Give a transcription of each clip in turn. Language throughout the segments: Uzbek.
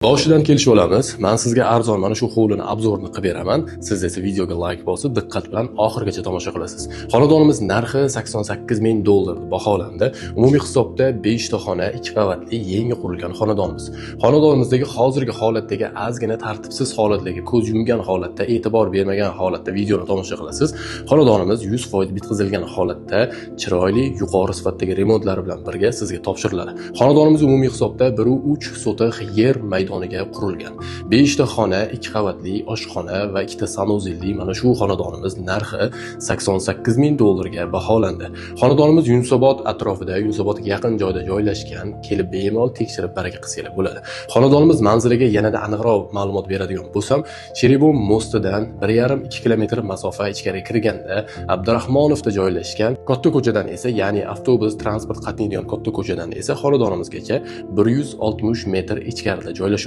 Boshidan kelishib olamiz. Men sizga arzon mana shu hovlini obzorini qilib beraman. Siz esa videoga like bosib, diqqat bilan oxirigacha tomosha qilasiz. Xonadonimiz narxi $88,000 baholandi. Umumiy hisobda 5 ta xona, 2 qavatli, yangi qurilgan xonadonimiz. Xonadonimizdagi hozirgi holatdagi ozgina tartibsiz holatlarga ko'z yumgan holatda, e'tibor bermagan holatda videoni tomosha qilasiz. Xonadonimiz 100% bitkazilgan holatda, chiroyli, yuqori sifatdagi remontlari bilan birga sizga topshiriladi. Xonadonimiz umumiy hisobda 1.3 sotix yer maydoniga qurilgan. 5 ta xona, 2 qavatli oshxona va 2 ta sanuzelli mana shu xonadonimiz narxi $88,000 ga baholandi. Xonadonimiz Yunusobod atrofida, Yunusobodga yaqin joyda joylashgan, kelib bemalol tekshirib baraka qilsangiz bo'ladi. Xonadonimiz manziliga yanada aniqroq ma'lumot beradigan bo'lsam, Cheribon mostidan 1,5-2 kilometr masofa ichkariga kirganda Abdurahmonovda joylashgan, katta ko'chadan esa, ya'ni avtobus transport qatnaydigan katta ko'chadan esa xonadonimizgacha 160 metr ichkarida joylashgan.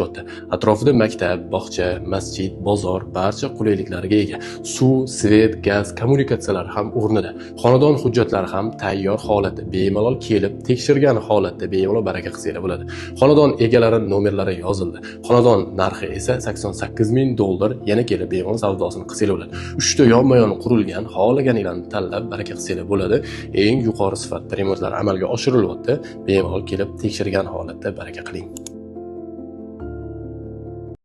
Atrofida maktab, bog'cha, masjid, bozor, barcha qulayliklarga ega. Suv, svet, gaz, kommunikatsiyalar ham o'rnida. Xonadon hujjatlari ham tayyor holatda, bemalol kelib, tekshirgan holatda bemalol baraka qilsangiz bo'ladi. Xonadon egalari nomerlari yozildi. Xonadon narxi esa $88,000. Yana kelib bemalol savdosini qilsangiz bo'ladi. 3 ta yonma-yon qurilgan, xohlaganinglarni tanlab baraka qilsangiz bo'ladi. Eng yuqori sifatda remontlar amalga oshirilyapti. Bemalol kelib tekshirgan holatda baraka qiling.